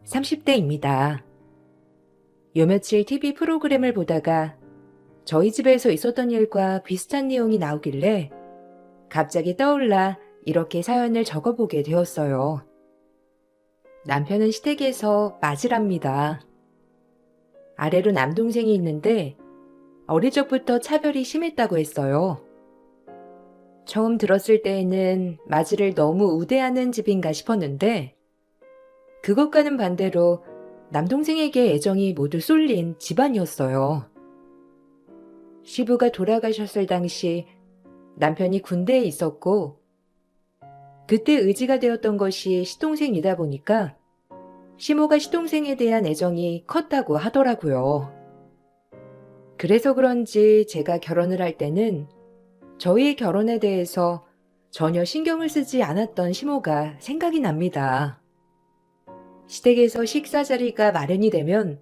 30대입니다. 요 며칠 TV 프로그램을 보다가 저희 집에서 있었던 일과 비슷한 내용이 나오길래 갑자기 떠올라 이렇게 사연을 적어보게 되었어요. 남편은 시댁에서 맞이랍니다. 아래로 남동생이 있는데 어릴 적부터 차별이 심했다고 했어요. 처음 들었을 때에는 맞이를 너무 우대하는 집인가 싶었는데 그것과는 반대로 남동생에게 애정이 모두 쏠린 집안이었어요. 시부가 돌아가셨을 당시 남편이 군대에 있었고 그때 의지가 되었던 것이 시동생이다 보니까 시모가 시동생에 대한 애정이 컸다고 하더라고요. 그래서 그런지 제가 결혼을 할 때는 저희의 결혼에 대해서 전혀 신경을 쓰지 않았던 시모가 생각이 납니다. 시댁에서 식사 자리가 마련이 되면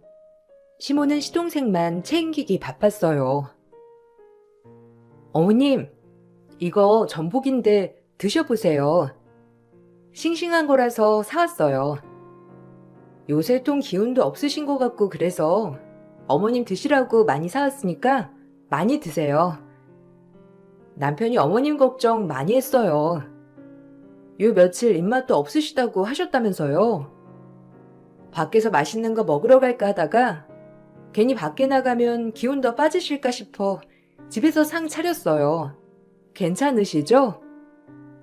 시모는 시동생만 챙기기 바빴어요. 어머님, 이거 전복인데 드셔보세요. 싱싱한 거라서 사왔어요. 요새 통 기운도 없으신 것 같고 그래서 어머님 드시라고 많이 사왔으니까 많이 드세요. 남편이 어머님 걱정 많이 했어요. 요 며칠 입맛도 없으시다고 하셨다면서요. 밖에서 맛있는 거 먹으러 갈까 하다가 괜히 밖에 나가면 기운 더 빠지실까 싶어 집에서 상 차렸어요. 괜찮으시죠?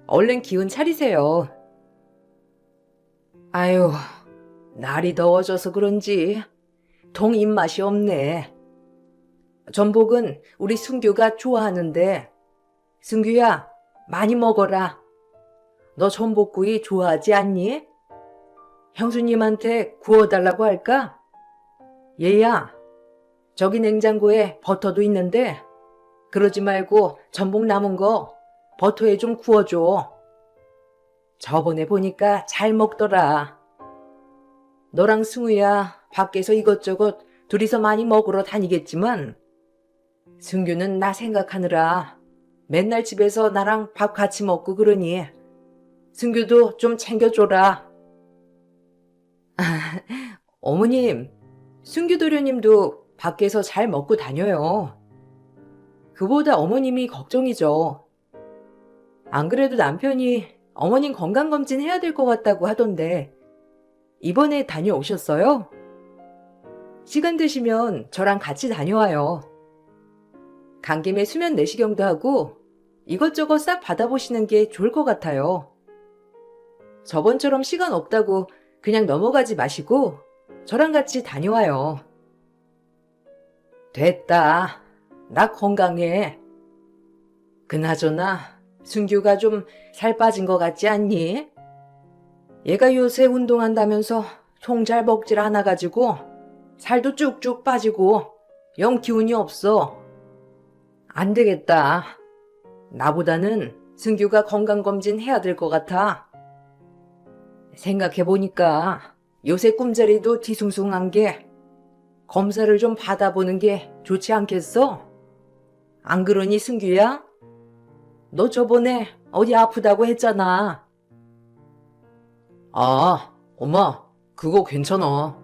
얼른 기운 차리세요. 아유, 날이 더워져서 그런지 통 입맛이 없네. 전복은 우리 승규가 좋아하는데 승규야, 많이 먹어라. 너 전복구이 좋아하지 않니? 형수님한테 구워달라고 할까? 얘야, 저기 냉장고에 버터도 있는데 그러지 말고 전복 남은 거 버터에 좀 구워줘. 저번에 보니까 잘 먹더라. 너랑 승우야 밖에서 이것저것 둘이서 많이 먹으러 다니겠지만 승규는 나 생각하느라 맨날 집에서 나랑 밥 같이 먹고 그러니 승규도 좀 챙겨줘라. 어머님, 승규 도련님도 밖에서 잘 먹고 다녀요. 그보다 어머님이 걱정이죠. 안 그래도 남편이 어머님 건강검진 해야 될 것 같다고 하던데 이번에 다녀오셨어요? 시간 되시면 저랑 같이 다녀와요. 간 김에 수면 내시경도 하고 이것저것 싹 받아보시는 게 좋을 것 같아요. 저번처럼 시간 없다고 그냥 넘어가지 마시고 저랑 같이 다녀와요. 됐다. 나 건강해. 그나저나 승규가 좀 살 빠진 것 같지 않니? 얘가 요새 운동한다면서 통 잘 먹질 않아가지고 살도 쭉쭉 빠지고 영 기운이 없어. 안 되겠다. 나보다는 승규가 건강검진 해야 될 것 같아. 생각해보니까 요새 꿈자리도 뒤숭숭한 게 검사를 좀 받아보는 게 좋지 않겠어? 안 그러니 승규야? 너 저번에 어디 아프다고 했잖아. 아, 엄마, 그거 괜찮아.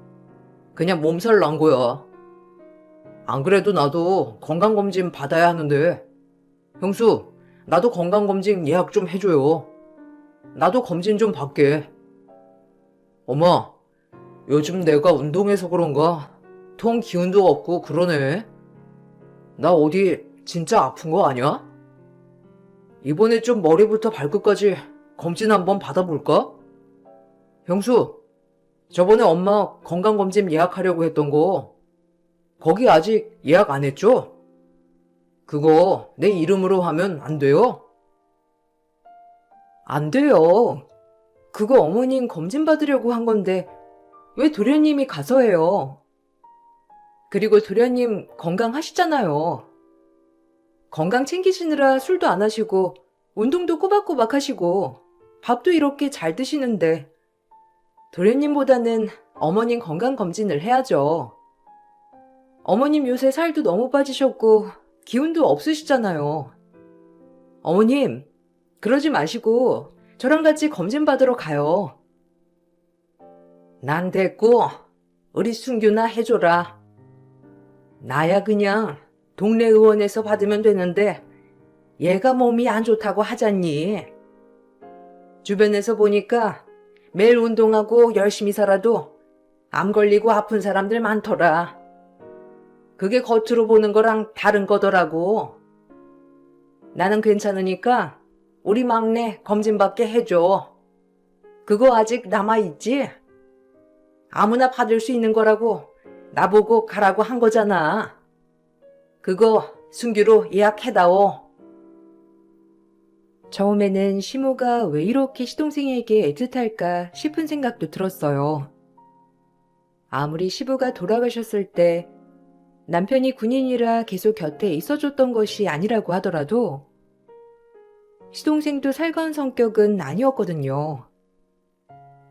그냥 몸살 난 거야. 안 그래도 나도 건강검진 받아야 하는데. 형수, 나도 건강검진 예약 좀 해줘요. 나도 검진 좀 받게. 엄마, 요즘 내가 운동해서 그런가 통 기운도 없고 그러네. 나 어디 진짜 아픈 거 아니야? 이번에 좀 머리부터 발끝까지 검진 한번 받아볼까? 형수, 저번에 엄마 건강검진 예약하려고 했던 거 거기 아직 예약 안 했죠? 그거 내 이름으로 하면 안 돼요? 안 돼요. 그거 어머님 검진 받으려고 한 건데 왜 도련님이 가서 해요? 그리고 도련님 건강하시잖아요. 건강 챙기시느라 술도 안 하시고 운동도 꼬박꼬박 하시고 밥도 이렇게 잘 드시는데 도련님보다는 어머님 건강검진을 해야죠. 어머님 요새 살도 너무 빠지셨고 기운도 없으시잖아요. 어머님, 그러지 마시고 저랑 같이 검진 받으러 가요. 난 됐고 우리 순규나 해줘라. 나야 그냥 동네 의원에서 받으면 되는데 얘가 몸이 안 좋다고 하잖니. 주변에서 보니까 매일 운동하고 열심히 살아도 암 걸리고 아픈 사람들 많더라. 그게 겉으로 보는 거랑 다른 거더라고. 나는 괜찮으니까 우리 막내 검진받게 해줘. 그거 아직 남아있지? 아무나 받을 수 있는 거라고 나보고 가라고 한 거잖아. 그거 순규로 예약해다오. 처음에는 시모가 왜 이렇게 시동생에게 애틋할까 싶은 생각도 들었어요. 아무리 시부가 돌아가셨을 때 남편이 군인이라 계속 곁에 있어줬던 것이 아니라고 하더라도 시동생도 살가운 성격은 아니었거든요.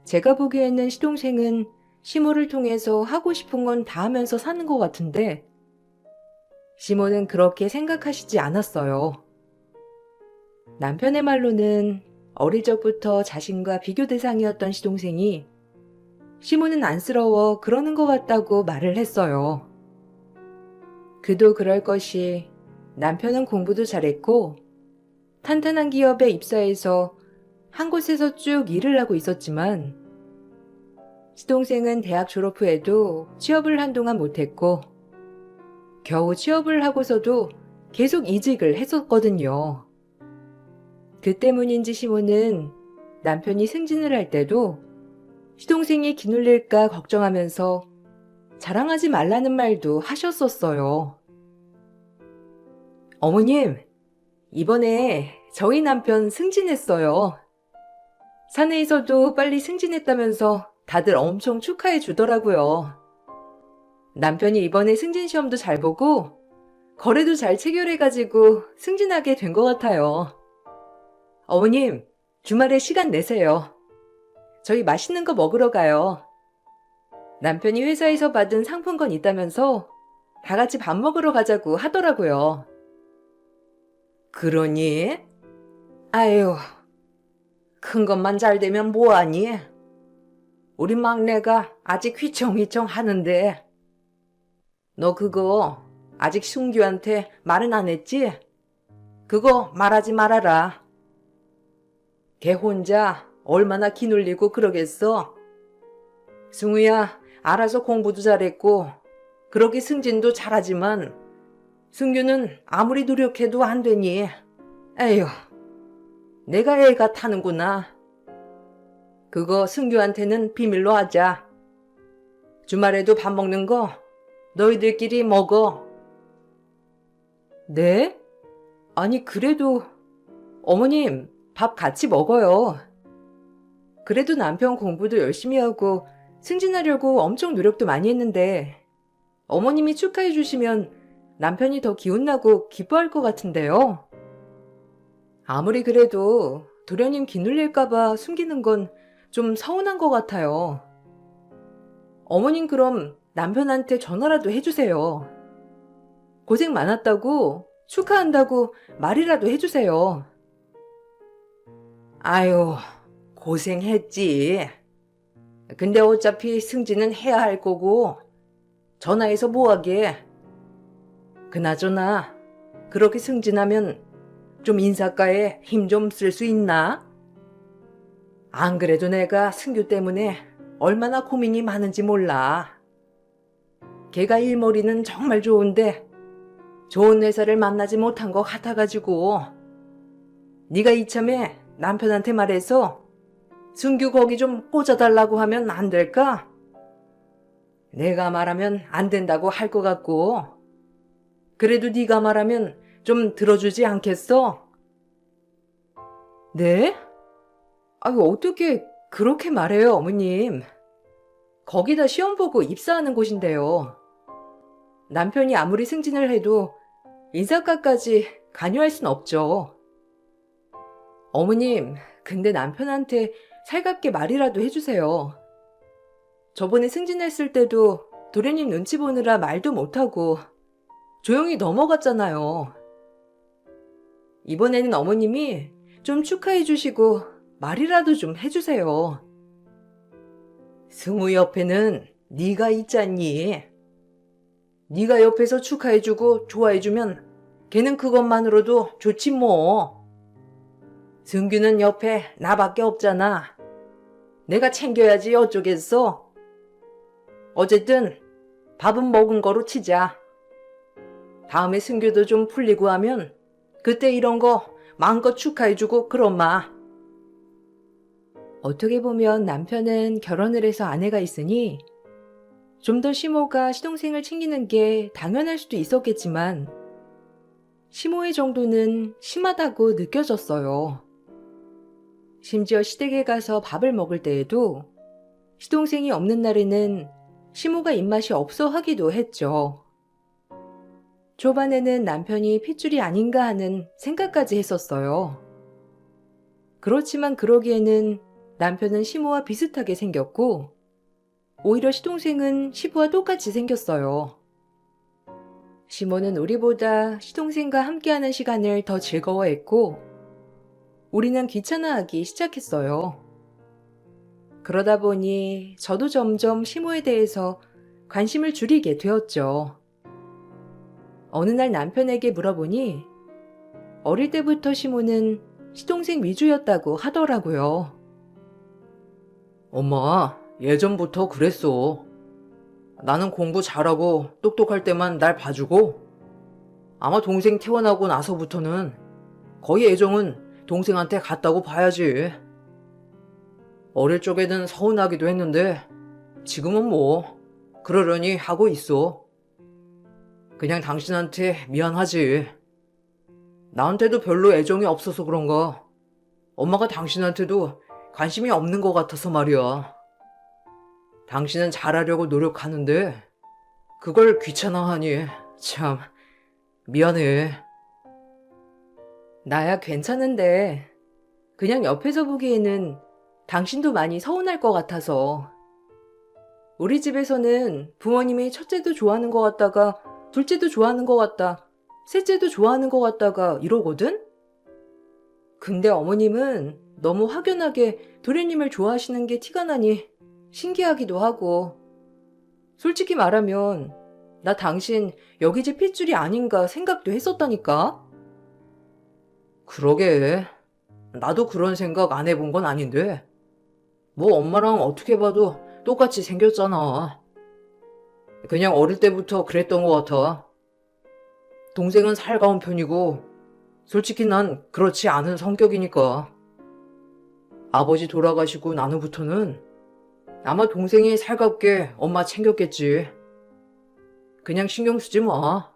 제가 보기에는 시동생은 시모를 통해서 하고 싶은 건 다 하면서 사는 것 같은데 시모는 그렇게 생각하시지 않았어요. 남편의 말로는 어릴 적부터 자신과 비교 대상이었던 시동생이 시모는 안쓰러워 그러는 것 같다고 말을 했어요. 그도 그럴 것이 남편은 공부도 잘했고 탄탄한 기업에 입사해서 한 곳에서 쭉 일을 하고 있었지만 시동생은 대학 졸업 후에도 취업을 한동안 못했고 겨우 취업을 하고서도 계속 이직을 했었거든요. 그 때문인지 시모는 남편이 승진을 할 때도 시동생이 기눌릴까 걱정하면서 자랑하지 말라는 말도 하셨었어요. 어머님, 이번에 저희 남편 승진했어요. 사내에서도 빨리 승진했다면서 다들 엄청 축하해 주더라고요. 남편이 이번에 승진 시험도 잘 보고 거래도 잘 체결해가지고 승진하게 된 것 같아요. 어머님, 주말에 시간 내세요. 저희 맛있는 거 먹으러 가요. 남편이 회사에서 받은 상품권 있다면서 다 같이 밥 먹으러 가자고 하더라고요. 그러니? 아유, 큰 것만 잘 되면 뭐하니? 우리 막내가 아직 휘청휘청 하는데. 너 그거 아직 순규한테 말은 안 했지? 그거 말하지 말아라. 걔 혼자 얼마나 기눌리고 그러겠어? 승우야, 알아서 공부도 잘했고 그러기 승진도 잘하지만 승규는 아무리 노력해도 안 되니. 에휴, 내가 애가 타는구나. 그거 승규한테는 비밀로 하자. 주말에도 밥 먹는 거 너희들끼리 먹어. 네? 아니 그래도 어머님 밥 같이 먹어요. 그래도 남편 공부도 열심히 하고 승진하려고 엄청 노력도 많이 했는데 어머님이 축하해 주시면 남편이 더 기운나고 기뻐할 것 같은데요. 아무리 그래도 도련님 기눌릴까봐 숨기는 건 좀 서운한 것 같아요. 어머님 그럼 남편한테 전화라도 해주세요. 고생 많았다고 축하한다고 말이라도 해주세요. 아유, 고생했지. 근데 어차피 승진은 해야 할 거고 전화해서 뭐하게. 그나저나 그렇게 승진하면 좀 인사과에 힘 좀 쓸 수 있나? 안 그래도 내가 승규 때문에 얼마나 고민이 많은지 몰라. 걔가 일머리는 정말 좋은데 좋은 회사를 만나지 못한 것 같아가지고 네가 이참에 남편한테 말해서 승규 거기 좀 꽂아달라고 하면 안 될까? 내가 말하면 안 된다고 할 것 같고 그래도 네가 말하면 좀 들어주지 않겠어? 네? 아유 어떻게 그렇게 말해요 어머님. 거기다 시험 보고 입사하는 곳인데요. 남편이 아무리 승진을 해도 인사과까지 관여할 순 없죠. 어머님, 근데 남편한테 살갑게 말이라도 해주세요. 저번에 승진했을 때도 도련님 눈치 보느라 말도 못하고 조용히 넘어갔잖아요. 이번에는 어머님이 좀 축하해 주시고 말이라도 좀 해주세요. 승우 옆에는 네가 있잖니. 네가 옆에서 축하해주고 좋아해주면 걔는 그것만으로도 좋지 뭐. 승규는 옆에 나밖에 없잖아. 내가 챙겨야지 어쩌겠어. 어쨌든 밥은 먹은 거로 치자. 다음에 승규도 좀 풀리고 하면 그때 이런 거 마음껏 축하해주고 그럼마. 어떻게 보면 남편은 결혼을 해서 아내가 있으니 좀 더 시모가 시동생을 챙기는 게 당연할 수도 있었겠지만 시모의 정도는 심하다고 느껴졌어요. 심지어 시댁에 가서 밥을 먹을 때에도 시동생이 없는 날에는 시모가 입맛이 없어 하기도 했죠. 초반에는 남편이 핏줄이 아닌가 하는 생각까지 했었어요. 그렇지만 그러기에는 남편은 시모와 비슷하게 생겼고 오히려 시동생은 시부와 똑같이 생겼어요. 시모는 우리보다 시동생과 함께하는 시간을 더 즐거워했고 우리는 귀찮아하기 시작했어요. 그러다 보니 저도 점점 시모에 대해서 관심을 줄이게 되었죠. 어느 날 남편에게 물어보니 어릴 때부터 시모는 시동생 위주였다고 하더라고요. 엄마, 예전부터 그랬어. 나는 공부 잘하고 똑똑할 때만 날 봐주고 아마 동생 태어나고 나서부터는 거의 애정은 동생한테 갔다고 봐야지. 어릴 적에는 서운하기도 했는데 지금은 뭐 그러려니 하고 있어. 그냥 당신한테 미안하지. 나한테도 별로 애정이 없어서 그런가. 엄마가 당신한테도 관심이 없는 것 같아서 말이야. 당신은 잘하려고 노력하는데 그걸 귀찮아하니 참 미안해. 나야 괜찮은데 그냥 옆에서 보기에는 당신도 많이 서운할 것 같아서. 우리 집에서는 부모님이 첫째도 좋아하는 것 같다가 둘째도 좋아하는 것 같다, 셋째도 좋아하는 것 같다가 이러거든? 근데 어머님은 너무 확연하게 도련님을 좋아하시는 게 티가 나니 신기하기도 하고. 솔직히 말하면 나 당신 여기 집 핏줄이 아닌가 생각도 했었다니까? 그러게. 나도 그런 생각 안 해본 건 아닌데 뭐 엄마랑 어떻게 봐도 똑같이 생겼잖아. 그냥 어릴 때부터 그랬던 것 같아. 동생은 살가운 편이고 솔직히 난 그렇지 않은 성격이니까. 아버지 돌아가시고 난 후부터는 아마 동생이 살갑게 엄마 챙겼겠지. 그냥 신경 쓰지 마.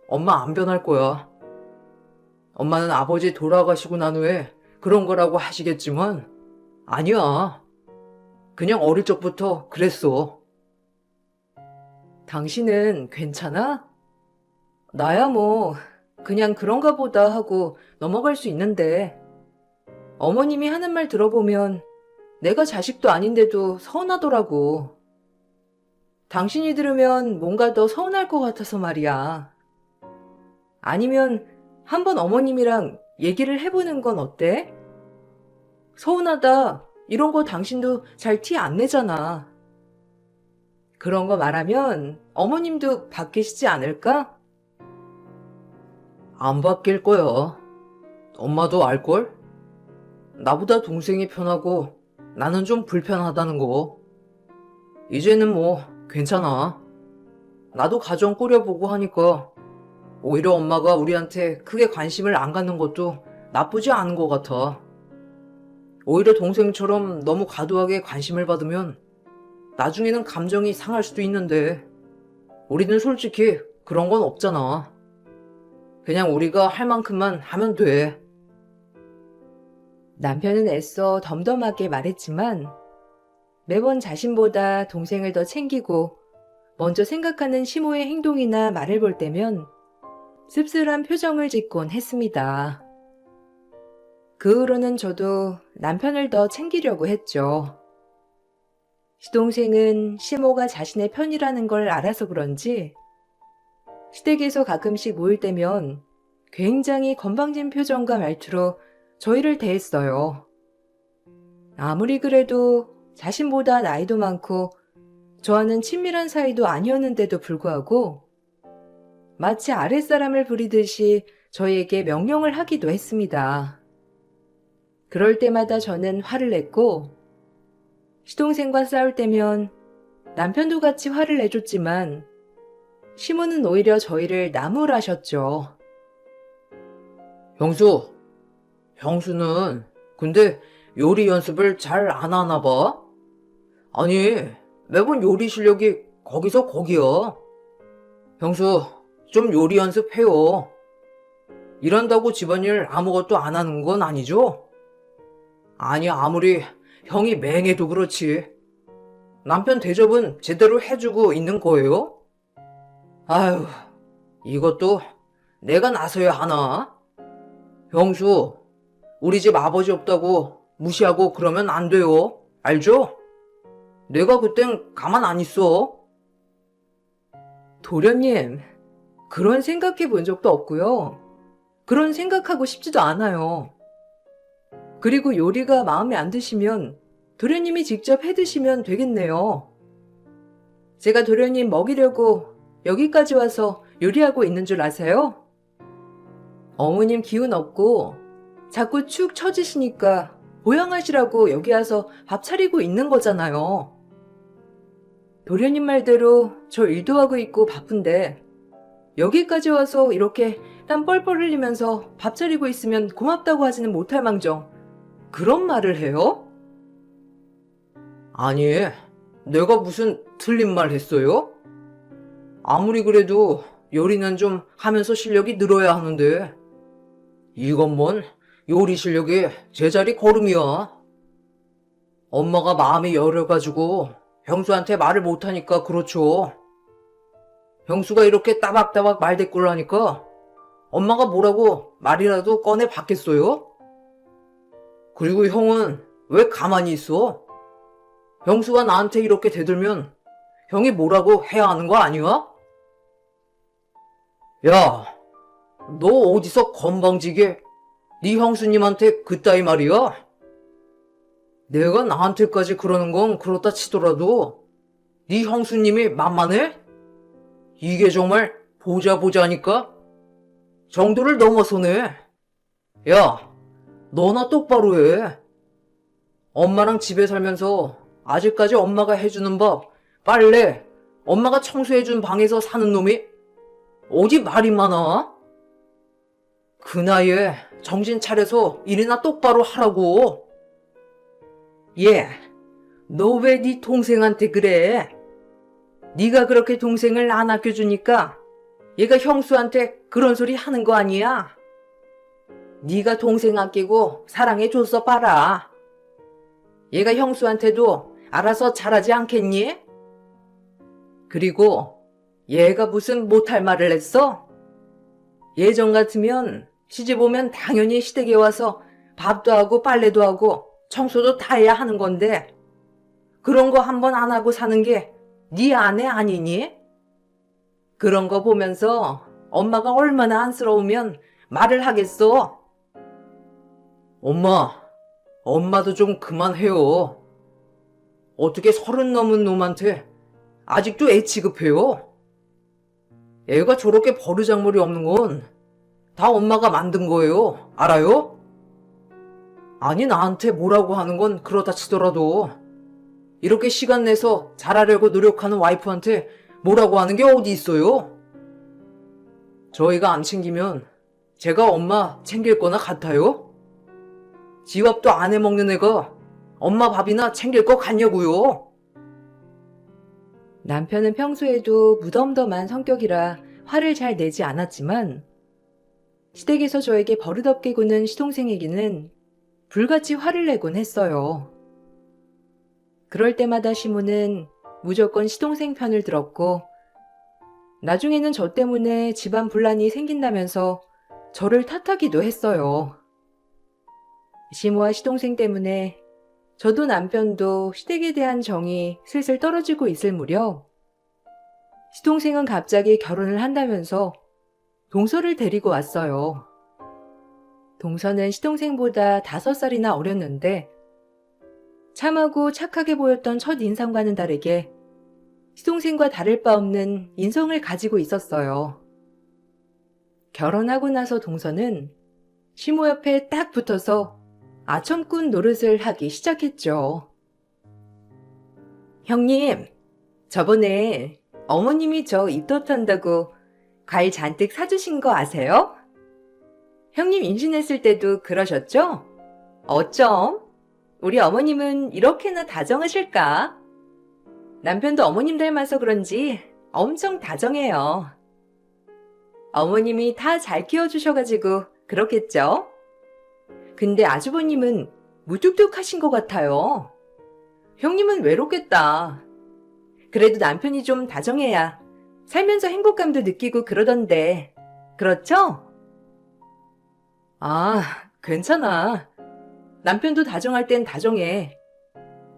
엄마 안 변할 거야. 엄마는 아버지 돌아가시고 난 후에 그런 거라고 하시겠지만 아니야. 그냥 어릴 적부터 그랬어. 당신은 괜찮아? 나야 뭐 그냥 그런가 보다 하고 넘어갈 수 있는데 어머님이 하는 말 들어보면 내가 자식도 아닌데도 서운하더라고. 당신이 들으면 뭔가 더 서운할 것 같아서 말이야. 아니면 한번 어머님이랑 얘기를 해보는 건 어때? 서운하다 이런 거 당신도 잘 티 안 내잖아. 그런 거 말하면 어머님도 바뀌시지 않을까? 안 바뀔 거야. 엄마도 알걸? 나보다 동생이 편하고 나는 좀 불편하다는 거. 이제는 뭐 괜찮아. 나도 가정 꾸려보고 하니까 오히려 엄마가 우리한테 크게 관심을 안 갖는 것도 나쁘지 않은 것 같아. 오히려 동생처럼 너무 과도하게 관심을 받으면 나중에는 감정이 상할 수도 있는데 우리는 솔직히 그런 건 없잖아. 그냥 우리가 할 만큼만 하면 돼. 남편은 애써 덤덤하게 말했지만 매번 자신보다 동생을 더 챙기고 먼저 생각하는 시모의 행동이나 말을 볼 때면 씁쓸한 표정을 짓곤 했습니다. 그 후로는 저도 남편을 더 챙기려고 했죠. 시동생은 시모가 자신의 편이라는 걸 알아서 그런지 시댁에서 가끔씩 모일 때면 굉장히 건방진 표정과 말투로 저희를 대했어요. 아무리 그래도 자신보다 나이도 많고 저와는 친밀한 사이도 아니었는데도 불구하고 마치 아랫사람을 부리듯이 저에게 명령을 하기도 했습니다. 그럴 때마다 저는 화를 냈고 시동생과 싸울 때면 남편도 같이 화를 내줬지만 시모는 오히려 저희를 나무라셨죠. 형수는 근데 요리 연습을 잘 안 하나 봐? 아니, 매번 요리 실력이 거기서 거기야. 형수, 좀 요리 연습해요. 일한다고 집안일 아무것도 안 하는 건 아니죠? 아니, 아무리 형이 맹해도 그렇지. 남편 대접은 제대로 해주고 있는 거예요? 아휴, 이것도 내가 나서야 하나? 형수, 우리 집 아버지 없다고 무시하고 그러면 안 돼요. 알죠? 내가 그땐 가만 안 있어. 도련님, 그런 생각해 본 적도 없고요. 그런 생각하고 싶지도 않아요. 그리고 요리가 마음에 안 드시면 도련님이 직접 해 드시면 되겠네요. 제가 도련님 먹이려고 여기까지 와서 요리하고 있는 줄 아세요? 어머님 기운 없고 자꾸 축 처지시니까 보양하시라고 여기 와서 밥 차리고 있는 거잖아요. 도련님 말대로 저 일도 하고 있고 바쁜데 여기까지 와서 이렇게 땀 뻘뻘 흘리면서 밥 차리고 있으면 고맙다고 하지는 못할 망정 그런 말을 해요? 아니, 내가 무슨 틀린 말 했어요? 아무리 그래도 요리는 좀 하면서 실력이 늘어야 하는데 이건 뭔 요리 실력이 제자리 걸음이야. 엄마가 마음이 여려가지고 형수한테 말을 못하니까 그렇죠. 형수가 이렇게 따박따박 말대꾸를 하니까 엄마가 뭐라고 말이라도 꺼내 받겠어요? 그리고 형은 왜 가만히 있어? 형수가 나한테 이렇게 대들면 형이 뭐라고 해야 하는 거 아니야? 야, 너 어디서 건방지게 네 형수님한테 그따위 말이야? 내가 나한테까지 그러는 건 그렇다 치더라도 네 형수님이 만만해? 이게 정말 보자보자니까? 정도를 넘어서네. 야, 너나 똑바로 해. 엄마랑 집에 살면서 아직까지 엄마가 해주는 밥, 빨래, 엄마가 청소해준 방에서 사는 놈이 어디 말이 많아? 그 나이에 정신 차려서 일이나 똑바로 하라고. 얘, 너 왜 네 동생한테 그래? 네가 그렇게 동생을 안 아껴주니까 얘가 형수한테 그런 소리 하는 거 아니야? 네가 동생 아끼고 사랑해줬어 봐라. 얘가 형수한테도 알아서 잘하지 않겠니? 그리고 얘가 무슨 못할 말을 했어? 예전 같으면 시집 오면 당연히 시댁에 와서 밥도 하고 빨래도 하고 청소도 다 해야 하는 건데 그런 거 한 번 안 하고 사는 게 네 아내 아니니? 그런 거 보면서 엄마가 얼마나 안쓰러우면 말을 하겠어. 엄마도 좀 그만해요. 어떻게 30 넘은 놈한테 아직도 애 취급해요? 애가 저렇게 버르장머리 없는 건 다 엄마가 만든 거예요. 알아요? 아니, 나한테 뭐라고 하는 건 그렇다 치더라도 이렇게 시간 내서 잘하려고 노력하는 와이프한테 뭐라고 하는 게 어디 있어요? 저희가 안 챙기면 제가 엄마 챙길 거나 같아요? 지 밥도 안 해먹는 애가 엄마 밥이나 챙길 것 같냐고요? 남편은 평소에도 무덤덤한 성격이라 화를 잘 내지 않았지만 시댁에서 저에게 버릇없게 구는 시동생에게는 불같이 화를 내곤 했어요. 그럴 때마다 시모는 무조건 시동생 편을 들었고 나중에는 저 때문에 집안 분란이 생긴다면서 저를 탓하기도 했어요. 시모와 시동생 때문에 저도 남편도 시댁에 대한 정이 슬슬 떨어지고 있을 무렵 시동생은 갑자기 결혼을 한다면서 동서를 데리고 왔어요. 동서는 시동생보다 5살이나 어렸는데 참하고 착하게 보였던 첫 인상과는 다르게 시동생과 다를 바 없는 인성을 가지고 있었어요. 결혼하고 나서 동서는 시모 옆에 딱 붙어서 아첨꾼 노릇을 하기 시작했죠. 형님, 저번에 어머님이 저 입덧한다고 과일 잔뜩 사주신 거 아세요? 형님 임신했을 때도 그러셨죠? 어쩜? 우리 어머님은 이렇게나 다정하실까? 남편도 어머님 닮아서 그런지 엄청 다정해요. 어머님이 다 잘 키워주셔가지고 그렇겠죠? 근데 아주버님은 무뚝뚝하신 것 같아요. 형님은 외롭겠다. 그래도 남편이 좀 다정해야 살면서 행복감도 느끼고 그러던데. 그렇죠? 아, 괜찮아. 남편도 다정할 땐 다정해.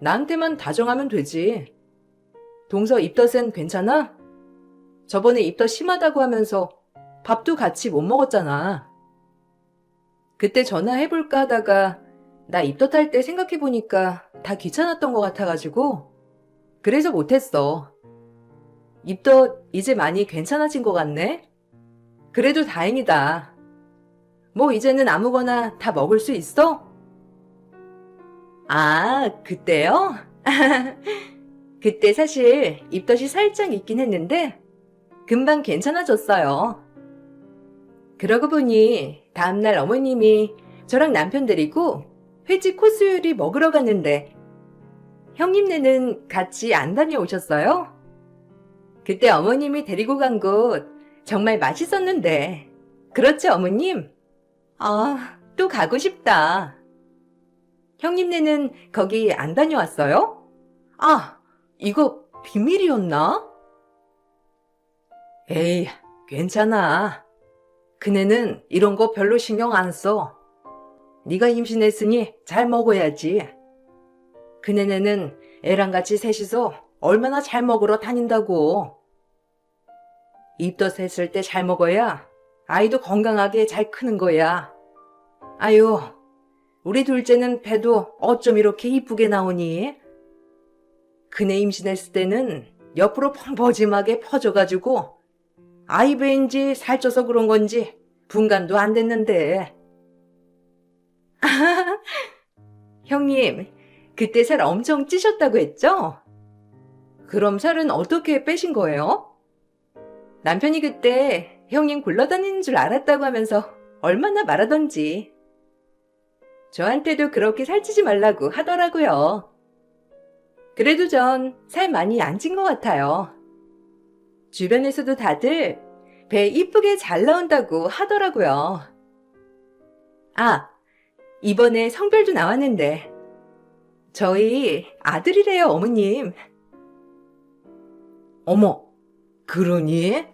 나한테만 다정하면 되지. 동서 입덧은 괜찮아? 저번에 입덧 심하다고 하면서 밥도 같이 못 먹었잖아. 그때 전화해볼까 하다가 나 입덧할 때 생각해보니까 다 귀찮았던 것 같아가지고 그래서 못했어. 입덧 이제 많이 괜찮아진 것 같네? 그래도 다행이다. 뭐 이제는 아무거나 다 먹을 수 있어? 아, 그때요? 그때 사실 입덧이 살짝 있긴 했는데 금방 괜찮아졌어요. 그러고 보니 다음날 어머님이 저랑 남편 데리고 회지 코스 요리 먹으러 갔는데 형님네는 같이 안 다녀오셨어요? 그때 어머님이 데리고 간 곳 정말 맛있었는데. 그렇죠, 어머님? 아, 또 가고 싶다. 형님네는 거기 안 다녀왔어요? 아, 이거 비밀이었나? 에이, 괜찮아. 그네는 이런 거 별로 신경 안 써. 네가 임신했으니 잘 먹어야지. 그네는 애랑 같이 셋이서 얼마나 잘 먹으러 다닌다고. 입덧 했을 때 잘 먹어야 아이도 건강하게 잘 크는 거야. 아유, 우리 둘째는 배도 어쩜 이렇게 이쁘게 나오니? 그네 임신했을 때는 옆으로 펑퍼짐하게 퍼져가지고 아이 배인지 살쪄서 그런 건지 분간도 안 됐는데. 형님, 그때 살 엄청 찌셨다고 했죠? 그럼 살은 어떻게 빼신 거예요? 남편이 그때 형님 굴러다니는 줄 알았다고 하면서 얼마나 말하던지. 저한테도 그렇게 살찌지 말라고 하더라고요. 그래도 전 살 많이 안 찐 것 같아요. 주변에서도 다들 배 이쁘게 잘 나온다고 하더라고요. 아, 이번에 성별도 나왔는데 저희 아들이래요, 어머님. 어머, 그러니?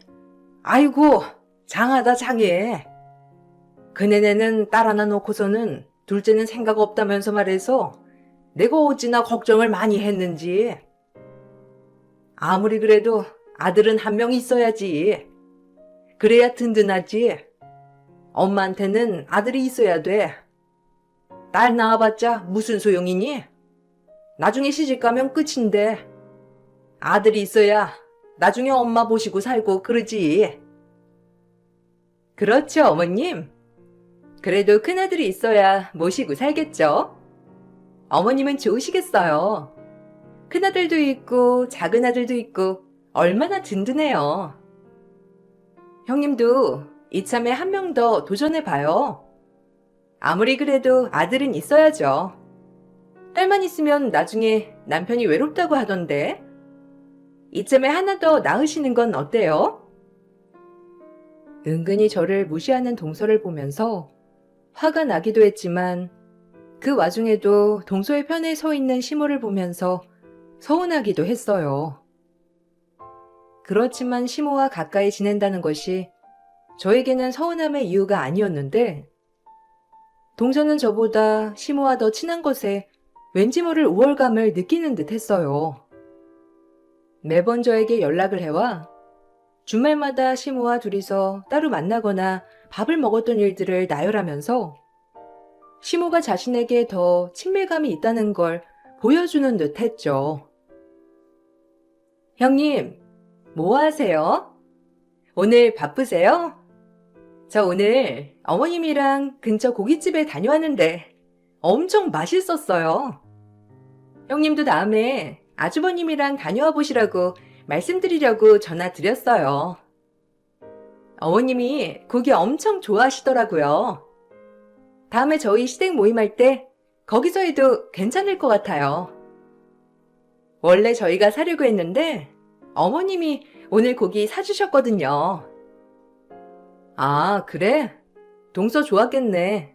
아이고, 장하다 장해. 그네네는 딸 하나 놓고서는 둘째는 생각 없다면서 말해서 내가 어찌나 걱정을 많이 했는지. 아무리 그래도 아들은 한 명 있어야지. 그래야 든든하지. 엄마한테는 아들이 있어야 돼. 딸 낳아봤자 무슨 소용이니? 나중에 시집가면 끝인데. 아들이 있어야 나중에 엄마 보시고 살고 그러지. 그렇죠, 어머님. 그래도 큰아들이 있어야 모시고 살겠죠. 어머님은 좋으시겠어요. 큰아들도 있고 작은아들도 있고 얼마나 든든해요. 형님도 이참에 한 명 더 도전해봐요. 아무리 그래도 아들은 있어야죠. 딸만 있으면 나중에 남편이 외롭다고 하던데. 이쯤에 하나 더 낳으시는 건 어때요? 은근히 저를 무시하는 동서를 보면서 화가 나기도 했지만 그 와중에도 동서의 편에 서 있는 시모를 보면서 서운하기도 했어요. 그렇지만 시모와 가까이 지낸다는 것이 저에게는 서운함의 이유가 아니었는데 동서는 저보다 시모와 더 친한 것에 왠지 모를 우월감을 느끼는 듯 했어요. 매번 저에게 연락을 해와 주말마다 시모와 둘이서 따로 만나거나 밥을 먹었던 일들을 나열하면서 시모가 자신에게 더 친밀감이 있다는 걸 보여주는 듯 했죠. 형님, 뭐 하세요? 오늘 바쁘세요? 저 오늘 어머님이랑 근처 고깃집에 다녀왔는데 엄청 맛있었어요. 형님도 다음에 아주버님이랑 다녀와 보시라고 말씀드리려고 전화 드렸어요. 어머님이 고기 엄청 좋아하시더라고요. 다음에 저희 시댁 모임할 때 거기서 해도 괜찮을 것 같아요. 원래 저희가 사려고 했는데 어머님이 오늘 고기 사주셨거든요. 아, 그래? 동서 좋았겠네.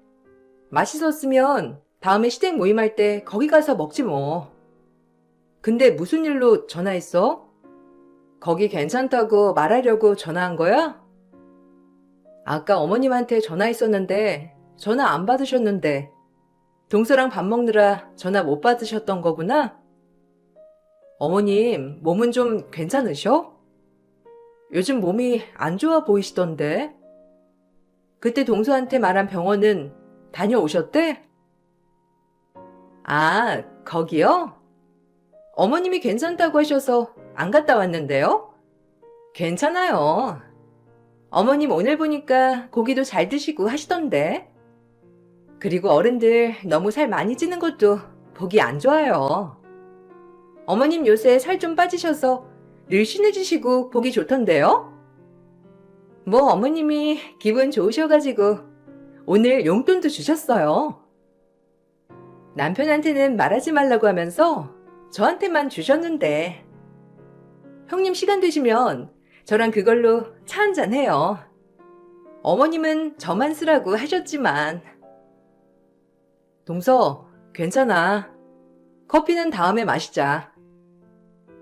맛있었으면 다음에 시댁 모임할 때 거기 가서 먹지 뭐. 근데 무슨 일로 전화했어? 거기 괜찮다고 말하려고 전화한 거야? 아까 어머님한테 전화했었는데 전화 안 받으셨는데 동서랑 밥 먹느라 전화 못 받으셨던 거구나? 어머님, 몸은 좀 괜찮으셔? 요즘 몸이 안 좋아 보이시던데? 그때 동서한테 말한 병원은 다녀오셨대? 아, 거기요? 어머님이 괜찮다고 하셔서 안 갔다 왔는데요? 괜찮아요. 어머님 오늘 보니까 고기도 잘 드시고 하시던데. 그리고 어른들 너무 살 많이 찌는 것도 보기 안 좋아요. 어머님 요새 살 좀 빠지셔서 늘씬해지시고 보기 좋던데요? 뭐 어머님이 기분 좋으셔가지고 오늘 용돈도 주셨어요. 남편한테는 말하지 말라고 하면서 저한테만 주셨는데. 형님 시간 되시면 저랑 그걸로 차 한잔 해요. 어머님은 저만 쓰라고 하셨지만. 동서, 괜찮아. 커피는 다음에 마시자.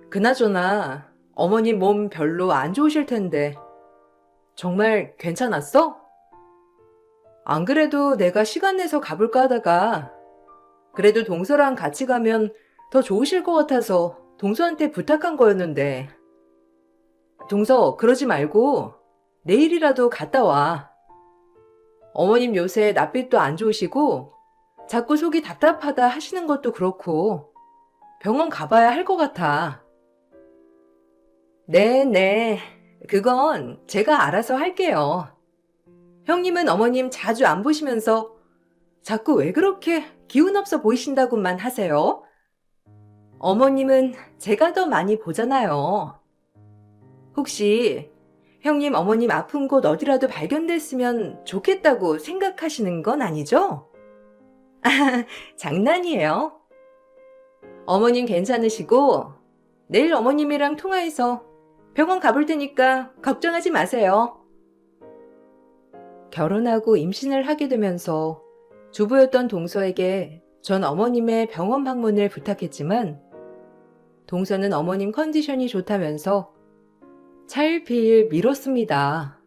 그나저나 어머님 몸 별로 안 좋으실 텐데 정말 괜찮았어? 안 그래도 내가 시간 내서 가볼까 하다가 그래도 동서랑 같이 가면 더 좋으실 것 같아서 동서한테 부탁한 거였는데. 동서, 그러지 말고 내일이라도 갔다 와. 어머님 요새 낯빛도 안 좋으시고 자꾸 속이 답답하다 하시는 것도 그렇고 병원 가봐야 할 것 같아. 네. 그건 제가 알아서 할게요. 형님은 어머님 자주 안 보시면서 자꾸 왜 그렇게 기운 없어 보이신다고만 하세요? 어머님은 제가 더 많이 보잖아요. 혹시 형님 어머님 아픈 곳 어디라도 발견됐으면 좋겠다고 생각하시는 건 아니죠? 장난이에요. 어머님 괜찮으시고 내일 어머님이랑 통화해서 병원 가볼 테니까 걱정하지 마세요. 결혼하고 임신을 하게 되면서 주부였던 동서에게 전 어머님의 병원 방문을 부탁했지만 동서는 어머님 컨디션이 좋다면서 차일피일 미뤘습니다.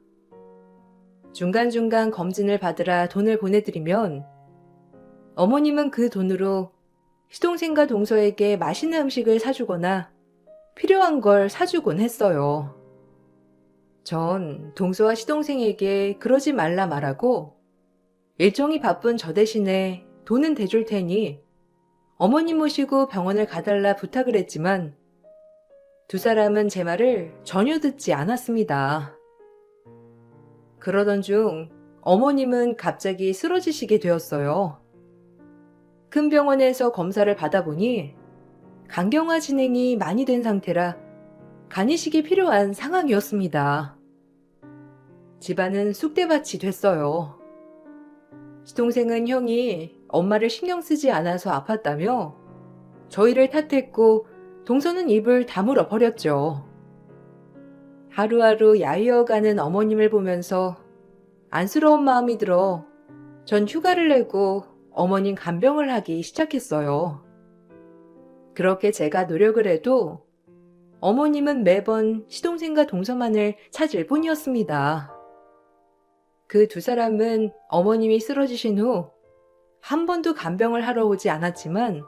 중간중간 검진을 받으라 돈을 보내드리면 어머님은 그 돈으로 시동생과 동서에게 맛있는 음식을 사주거나 필요한 걸 사주곤 했어요. 전 동서와 시동생에게 그러지 말라 말하고 일정이 바쁜 저 대신에 돈은 대줄 테니 어머님 모시고 병원을 가달라 부탁을 했지만 두 사람은 제 말을 전혀 듣지 않았습니다. 그러던 중 어머님은 갑자기 쓰러지시게 되었어요. 큰 병원에서 검사를 받아보니 간경화 진행이 많이 된 상태라 간이식이 필요한 상황이었습니다. 집안은 쑥대밭이 됐어요. 시동생은 형이 엄마를 신경 쓰지 않아서 아팠다며 저희를 탓했고 동서는 입을 다물어 버렸죠. 하루하루 야위어가는 어머님을 보면서 안쓰러운 마음이 들어 전 휴가를 내고 어머님 간병을 하기 시작했어요. 그렇게 제가 노력을 해도 어머님은 매번 시동생과 동서만을 찾을 뿐이었습니다. 그 두 사람은 어머님이 쓰러지신 후 한 번도 간병을 하러 오지 않았지만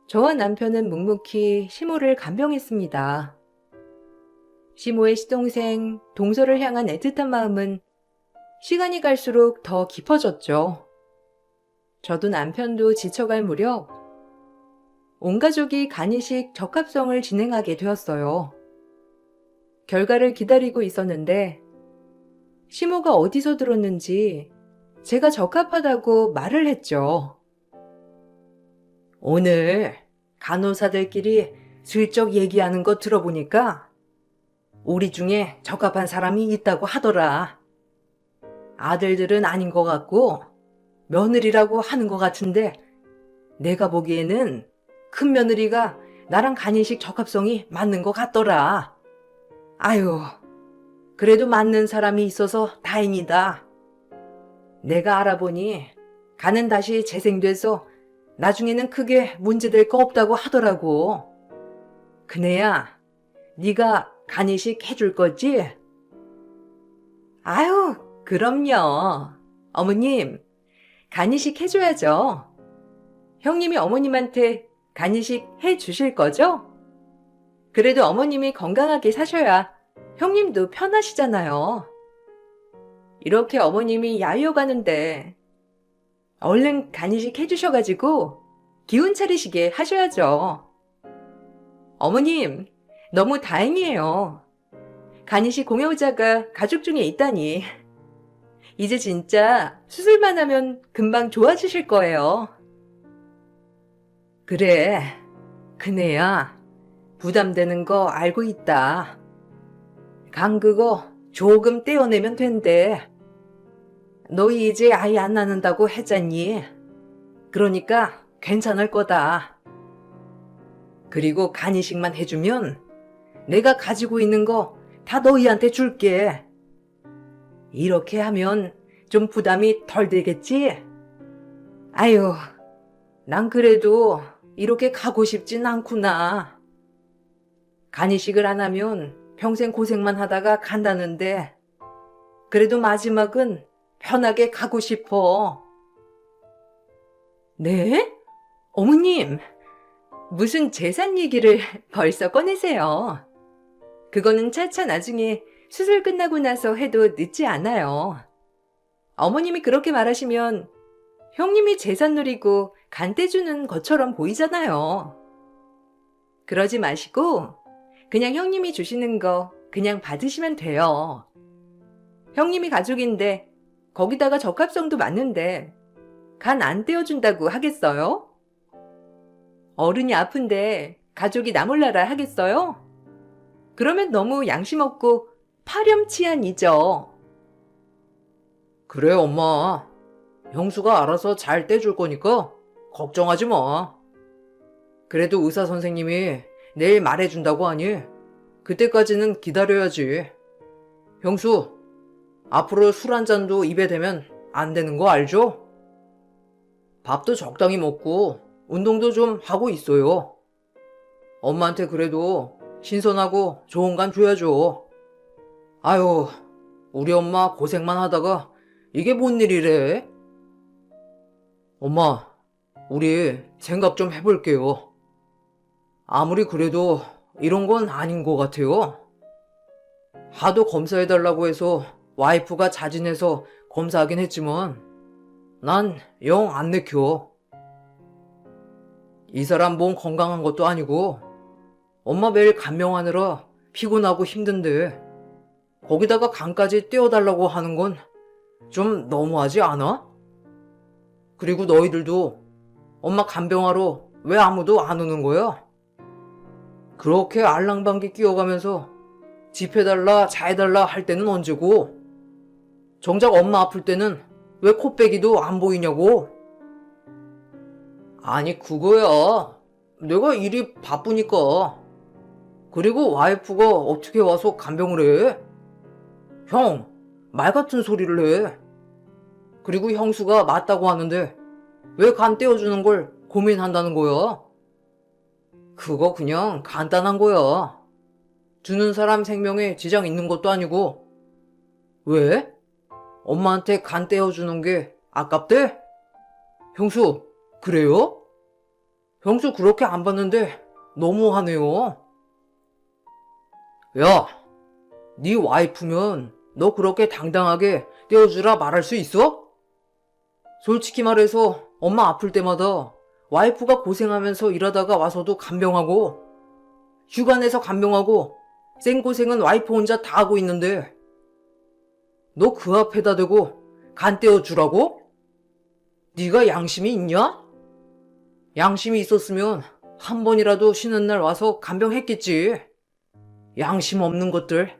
저와 남편은 묵묵히 시모를 간병했습니다. 시모의 시동생 동서를 향한 애틋한 마음은 시간이 갈수록 더 깊어졌죠. 저도 남편도 지쳐갈 무렵 온 가족이 간이식 적합성을 진행하게 되었어요. 결과를 기다리고 있었는데 시모가 어디서 들었는지 제가 적합하다고 말을 했죠. 오늘 간호사들끼리 슬쩍 얘기하는 거 들어보니까 우리 중에 적합한 사람이 있다고 하더라. 아들들은 아닌 것 같고 며느리라고 하는 것 같은데 내가 보기에는 큰 며느리가 나랑 간이식 적합성이 맞는 것 같더라. 아유, 그래도 맞는 사람이 있어서 다행이다. 내가 알아보니 간은 다시 재생돼서 나중에는 크게 문제될 거 없다고 하더라고. 그네야, 네가 간이식 해줄 거지? 아유, 그럼요. 어머님, 간이식 해줘야죠. 형님이 어머님한테 간이식 해주실 거죠? 그래도 어머님이 건강하게 사셔야 형님도 편하시잖아요. 이렇게 어머님이 야유어가는데 얼른 간이식 해주셔가지고 기운 차리시게 하셔야죠. 어머님, 너무 다행이에요. 간이식 공여자가 가족 중에 있다니. 이제 진짜 수술만 하면 금방 좋아지실 거예요. 그래, 그네야. 부담되는 거 알고 있다. 간 그거 조금 떼어내면 된대. 너희 이제 아이 안 낳는다고 했잖니. 그러니까 괜찮을 거다. 그리고 간이식만 해주면 내가 가지고 있는 거 다 너희한테 줄게. 이렇게 하면 좀 부담이 덜 되겠지? 아유, 난 그래도 이렇게 가고 싶진 않구나. 간이식을 안 하면 평생 고생만 하다가 간다는데 그래도 마지막은 편하게 가고 싶어. 네? 어머님, 무슨 재산 얘기를 벌써 꺼내세요? 그거는 차차 나중에 수술 끝나고 나서 해도 늦지 않아요. 어머님이 그렇게 말하시면 형님이 재산 누리고 간 떼주는 것처럼 보이잖아요. 그러지 마시고 그냥 형님이 주시는 거 그냥 받으시면 돼요. 형님이 가족인데 거기다가 적합성도 맞는데 간 안 떼어준다고 하겠어요? 어른이 아픈데 가족이 나 몰라라 하겠어요? 그러면 너무 양심 없고 파렴치한이죠. 그래, 엄마. 형수가 알아서 잘 떼줄 거니까 걱정하지 마. 그래도 의사 선생님이 내일 말해준다고 하니 그때까지는 기다려야지. 형수, 앞으로 술 한 잔도 입에 대면 안 되는 거 알죠? 밥도 적당히 먹고 운동도 좀 하고 있어요. 엄마한테 그래도 신선하고 좋은 간 줘야죠. 아유, 우리 엄마 고생만 하다가 이게 뭔 일이래? 엄마, 우리 생각 좀 해볼게요. 아무리 그래도 이런 건 아닌 것 같아요. 하도 검사해달라고 해서 와이프가 자진해서 검사하긴 했지만 난 영 안 내켜. 이 사람 몸 건강한 것도 아니고 엄마 매일 간병하느라 피곤하고 힘든데 거기다가 간까지 떼어달라고 하는 건 좀 너무하지 않아? 그리고 너희들도 엄마 간병하러 왜 아무도 안 오는 거야? 그렇게 알랑방귀 끼워가면서 집 해달라 자 해달라 할 때는 언제고 정작 엄마 아플 때는 왜 코빼기도 안 보이냐고? 아니 그거야. 내가 일이 바쁘니까. 그리고 와이프가 어떻게 와서 간병을 해? 형, 말 같은 소리를 해. 그리고 형수가 맞다고 하는데 왜 간 떼어주는 걸 고민한다는 거야? 그거 그냥 간단한 거야. 주는 사람 생명에 지장 있는 것도 아니고. 왜? 엄마한테 간 떼어주는 게 아깝대? 형수, 그래요? 형수 그렇게 안 봤는데 너무하네요. 야, 네 와이프면 너 그렇게 당당하게 떼어주라 말할 수 있어? 솔직히 말해서 엄마 아플 때마다 와이프가 고생하면서 일하다가 와서도 간병하고, 휴가 내서 간병하고, 생고생은 와이프 혼자 다 하고 있는데, 너 그 앞에다 대고 간 떼어주라고? 네가 양심이 있냐? 양심이 있었으면 한 번이라도 쉬는 날 와서 간병했겠지. 양심 없는 것들.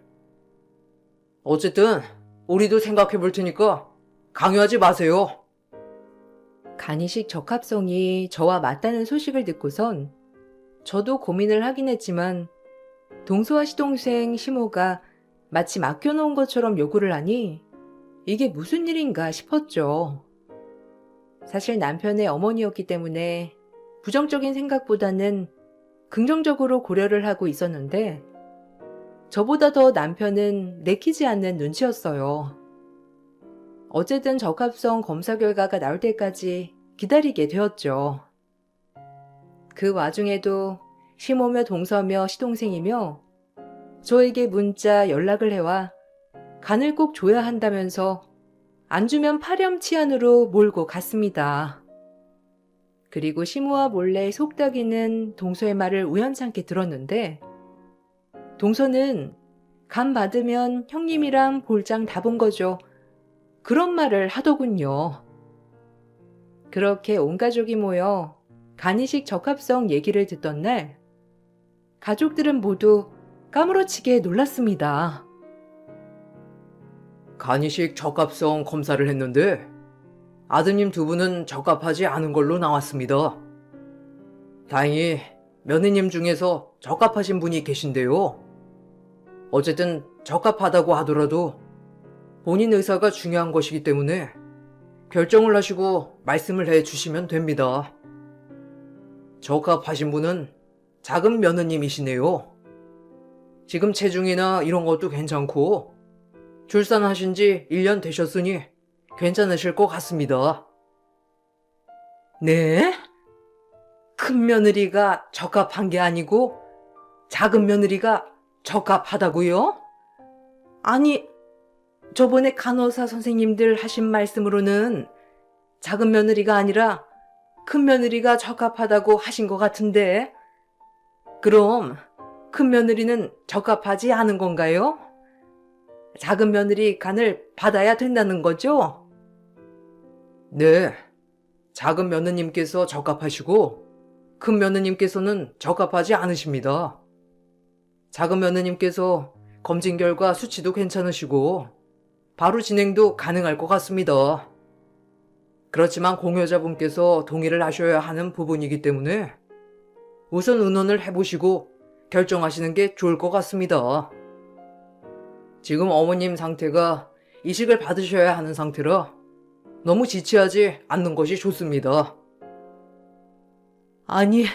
어쨌든 우리도 생각해 볼 테니까 강요하지 마세요. 간이식 적합성이 저와 맞다는 소식을 듣고선 저도 고민을 하긴 했지만 동서와 시동생 시모가 마치 맡겨놓은 것처럼 요구를 하니 이게 무슨 일인가 싶었죠. 사실 남편의 어머니였기 때문에 부정적인 생각보다는 긍정적으로 고려를 하고 있었는데 저보다 더 남편은 내키지 않는 눈치였어요. 어쨌든 적합성 검사 결과가 나올 때까지 기다리게 되었죠. 그 와중에도 시모며 동서며 시동생이며 저에게 문자 연락을 해와 간을 꼭 줘야 한다면서 안 주면 파렴치한으로 몰고 갔습니다. 그리고 시모와 몰래 속닥이는 동서의 말을 우연찮게 들었는데 동서는 간 받으면 형님이랑 볼장 다 본 거죠. 그런 말을 하더군요. 그렇게 온 가족이 모여 간이식 적합성 얘기를 듣던 날 가족들은 모두 까무러치게 놀랐습니다. 간이식 적합성 검사를 했는데 아드님 두 분은 적합하지 않은 걸로 나왔습니다. 다행히 며느님 중에서 적합하신 분이 계신데요. 어쨌든 적합하다고 하더라도 본인 의사가 중요한 것이기 때문에 결정을 하시고 말씀을 해 주시면 됩니다. 적합하신 분은 작은 며느님이시네요. 지금 체중이나 이런 것도 괜찮고 출산하신 지 1년 되셨으니 괜찮으실 것 같습니다. 네? 큰 며느리가 적합한 게 아니고 작은 며느리가 적합하다고요? 아니, 저번에 간호사 선생님들 하신 말씀으로는 작은 며느리가 아니라 큰 며느리가 적합하다고 하신 것 같은데 그럼 큰 며느리는 적합하지 않은 건가요? 작은 며느리 간을 받아야 된다는 거죠? 네, 작은 며느님께서 적합하시고 큰 며느님께서는 적합하지 않으십니다. 작은 며느님께서 검진 결과 수치도 괜찮으시고 바로 진행도 가능할 것 같습니다. 그렇지만 공여자분께서 동의를 하셔야 하는 부분이기 때문에 우선 의논을 해보시고 결정하시는 게 좋을 것 같습니다. 지금 어머님 상태가 이식을 받으셔야 하는 상태라 너무 지체하지 않는 것이 좋습니다. 아니,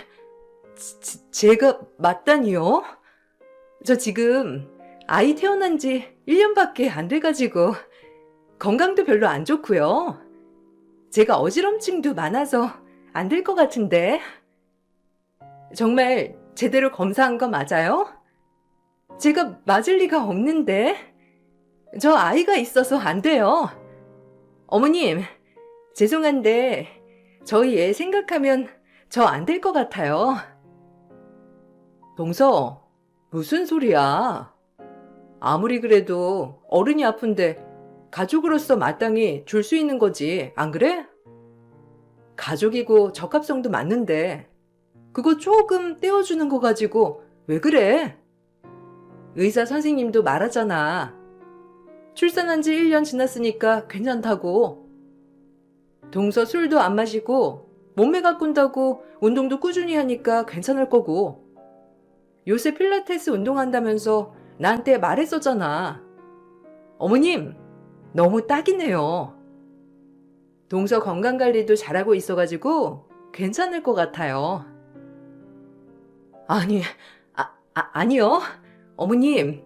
제가 맞다니요? 저 지금 아이 태어난 지 1년밖에 안 돼가지고 건강도 별로 안 좋고요. 제가 어지럼증도 많아서 안 될 것 같은데. 정말 제대로 검사한 거 맞아요? 제가 맞을 리가 없는데. 저 아이가 있어서 안 돼요. 어머님, 죄송한데 저희 애 생각하면 저 안 될 것 같아요. 동서, 무슨 소리야? 아무리 그래도 어른이 아픈데 가족으로서 마땅히 줄 수 있는 거지, 안 그래? 가족이고 적합성도 맞는데 그거 조금 떼어주는 거 가지고 왜 그래? 의사 선생님도 말하잖아. 출산한 지 1년 지났으니까 괜찮다고. 동서 술도 안 마시고 몸매 가꾼다고 운동도 꾸준히 하니까 괜찮을 거고. 요새 필라테스 운동한다면서 나한테 말했었잖아. 어머님, 너무 딱이네요. 동서 건강관리도 잘하고 있어가지고 괜찮을 것 같아요. 아니요. 어머님,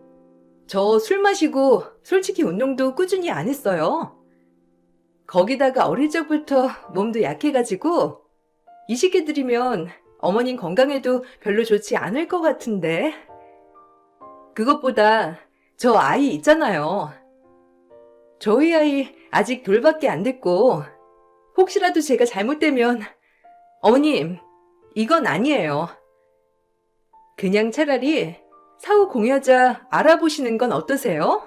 저 술 마시고 솔직히 운동도 꾸준히 안 했어요. 거기다가 어릴 적부터 몸도 약해가지고 이식해드리면 어머님 건강에도 별로 좋지 않을 것 같은데. 그것보다 저 아이 있잖아요. 저희 아이 아직 돌밖에 안 됐고 혹시라도 제가 잘못되면 어머님, 이건 아니에요. 그냥 차라리 사후 공여자 알아보시는 건 어떠세요?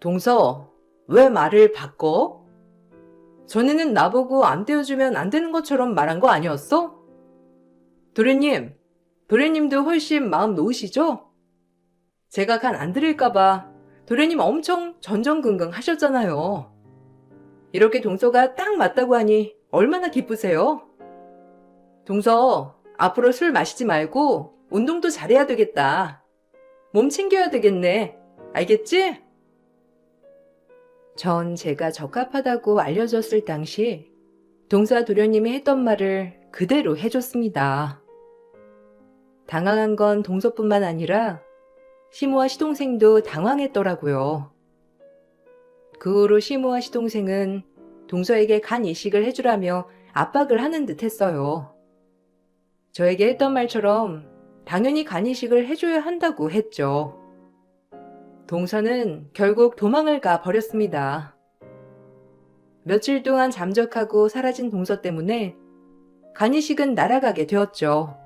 동서, 왜 말을 바꿔? 전에는 나보고 안 떼어주면 안 되는 것처럼 말한 거 아니었어? 도련님, 도련님도 훨씬 마음 놓으시죠? 제가 간 안 드릴까봐 도련님 엄청 전전긍긍 하셨잖아요. 이렇게 동서가 딱 맞다고 하니 얼마나 기쁘세요? 동서, 앞으로 술 마시지 말고 운동도 잘해야 되겠다. 몸 챙겨야 되겠네. 알겠지? 전 제가 적합하다고 알려졌을 당시 동서 도련님이 했던 말을 그대로 해줬습니다. 당황한 건 동서뿐만 아니라 시모와 시동생도 당황했더라고요. 그 후로 시모와 시동생은 동서에게 간 이식을 해주라며 압박을 하는 듯 했어요. 저에게 했던 말처럼 당연히 간 이식을 해줘야 한다고 했죠. 동서는 결국 도망을 가 버렸습니다. 며칠 동안 잠적하고 사라진 동서 때문에 간 이식은 날아가게 되었죠.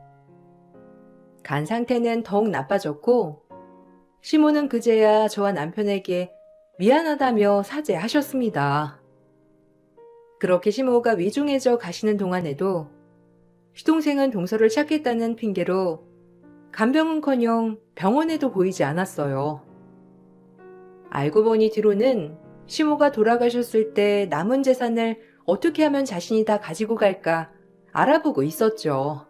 간 상태는 더욱 나빠졌고 시모는 그제야 저와 남편에게 미안하다며 사죄하셨습니다. 그렇게 시모가 위중해져 가시는 동안에도 시동생은 동서를 찾겠다는 핑계로 간병은커녕 병원에도 보이지 않았어요. 알고 보니 뒤로는 시모가 돌아가셨을 때 남은 재산을 어떻게 하면 자신이 다 가지고 갈까 알아보고 있었죠.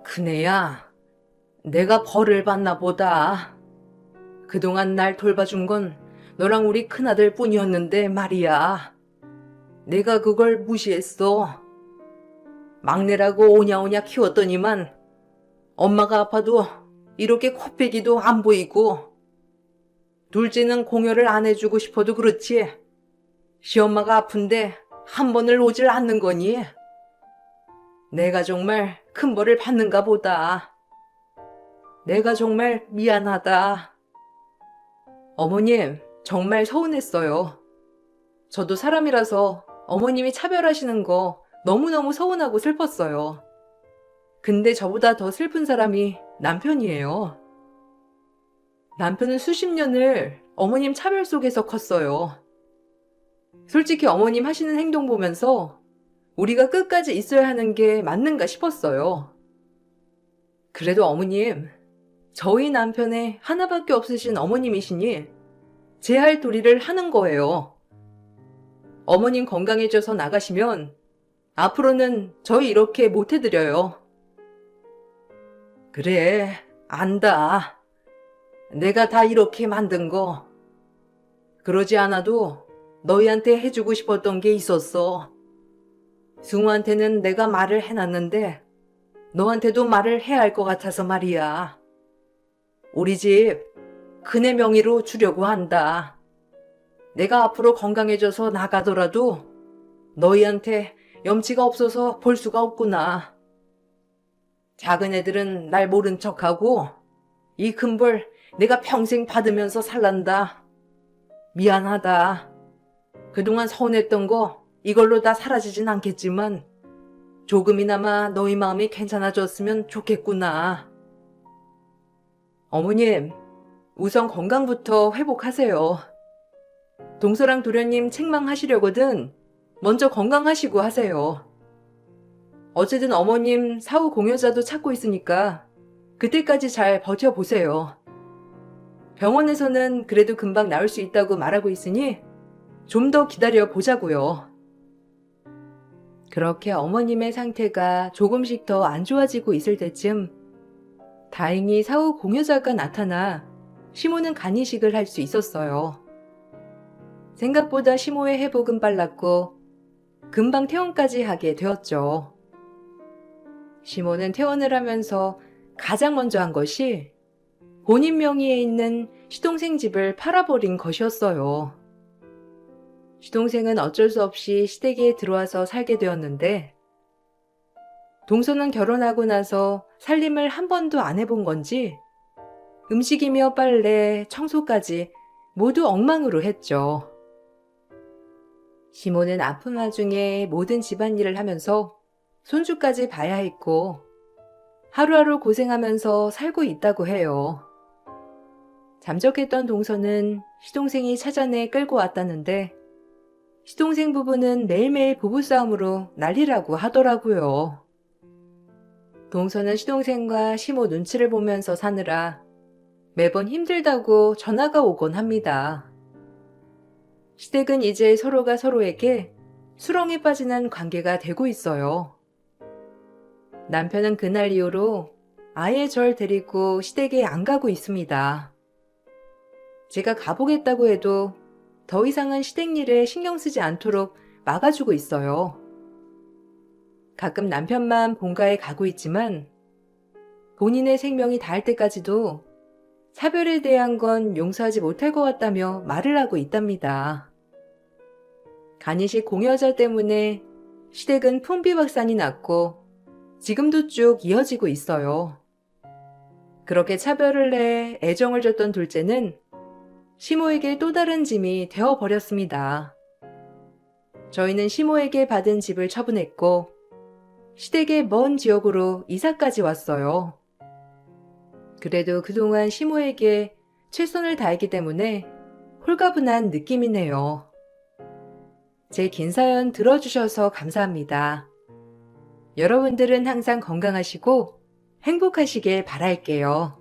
큰애야, 내가 벌을 받나 보다. 그동안 날 돌봐준 건 너랑 우리 큰아들 뿐이었는데 말이야. 내가 그걸 무시했어. 막내라고 오냐오냐 키웠더니만 엄마가 아파도 이렇게 코빼기도 안 보이고 둘째는 공여를 안 해주고 싶어도 그렇지. 시엄마가 아픈데 한 번을 오질 않는 거니? 내가 정말 큰 벌을 받는가 보다. 내가 정말 미안하다. 어머님, 정말 서운했어요. 저도 사람이라서 어머님이 차별하시는 거 너무너무 서운하고 슬펐어요. 근데 저보다 더 슬픈 사람이 남편이에요. 남편은 수십 년을 어머님 차별 속에서 컸어요. 솔직히 어머님 하시는 행동 보면서 우리가 끝까지 있어야 하는 게 맞는가 싶었어요. 그래도 어머님, 저희 남편의 하나밖에 없으신 어머님이시니 제 할 도리를 하는 거예요. 어머님 건강해져서 나가시면 앞으로는 저희 이렇게 못 해드려요. 그래, 안다. 내가 다 이렇게 만든 거. 그러지 않아도 너희한테 해주고 싶었던 게 있었어. 승우한테는 내가 말을 해놨는데 너한테도 말을 해야 할 것 같아서 말이야. 우리 집 큰애 명의로 주려고 한다. 내가 앞으로 건강해져서 나가더라도 너희한테 염치가 없어서 볼 수가 없구나. 작은 애들은 날 모른 척하고 이 큰 벌 내가 평생 받으면서 살란다. 미안하다. 그동안 서운했던 거 이걸로 다 사라지진 않겠지만 조금이나마 너희 마음이 괜찮아졌으면 좋겠구나. 어머님, 우선 건강부터 회복하세요. 동서랑 도련님 책망하시려거든 먼저 건강하시고 하세요. 어쨌든 어머님 사후 공여자도 찾고 있으니까 그때까지 잘 버텨보세요. 병원에서는 그래도 금방 나을 수 있다고 말하고 있으니 좀 더 기다려 보자고요. 그렇게 어머님의 상태가 조금씩 더 안 좋아지고 있을 때쯤 다행히 사후 공여자가 나타나 시모는 간이식을 할 수 있었어요. 생각보다 시모의 회복은 빨랐고 금방 퇴원까지 하게 되었죠. 시모는 퇴원을 하면서 가장 먼저 한 것이 본인 명의에 있는 시동생 집을 팔아버린 것이었어요. 시동생은 어쩔 수 없이 시댁에 들어와서 살게 되었는데 동서는 결혼하고 나서 살림을 한 번도 안 해본 건지 음식이며 빨래, 청소까지 모두 엉망으로 했죠. 시모는 아픈 와중에 모든 집안일을 하면서 손주까지 봐야 했고 하루하루 고생하면서 살고 있다고 해요. 잠적했던 동서는 시동생이 찾아내 끌고 왔다는데 시동생 부부는 매일매일 부부싸움으로 난리라고 하더라고요. 동서는 시동생과 시모 눈치를 보면서 사느라 매번 힘들다고 전화가 오곤 합니다. 시댁은 이제 서로가 서로에게 수렁에 빠지는 관계가 되고 있어요. 남편은 그날 이후로 아예 절 데리고 시댁에 안 가고 있습니다. 제가 가보겠다고 해도 더 이상은 시댁 일에 신경 쓰지 않도록 막아주고 있어요. 가끔 남편만 본가에 가고 있지만 본인의 생명이 닿을 때까지도 사별에 대한 건 용서하지 못할 것 같다며 말을 하고 있답니다. 간이식 공여자 때문에 시댁은 풍비박산이 났고 지금도 쭉 이어지고 있어요. 그렇게 차별을 해 애정을 줬던 둘째는 시모에게 또 다른 짐이 되어버렸습니다. 저희는 시모에게 받은 집을 처분했고 시댁의 먼 지역으로 이사까지 왔어요. 그래도 그동안 시모에게 최선을 다했기 때문에 홀가분한 느낌이네요. 제 긴 사연 들어주셔서 감사합니다. 여러분들은 항상 건강하시고 행복하시길 바랄게요.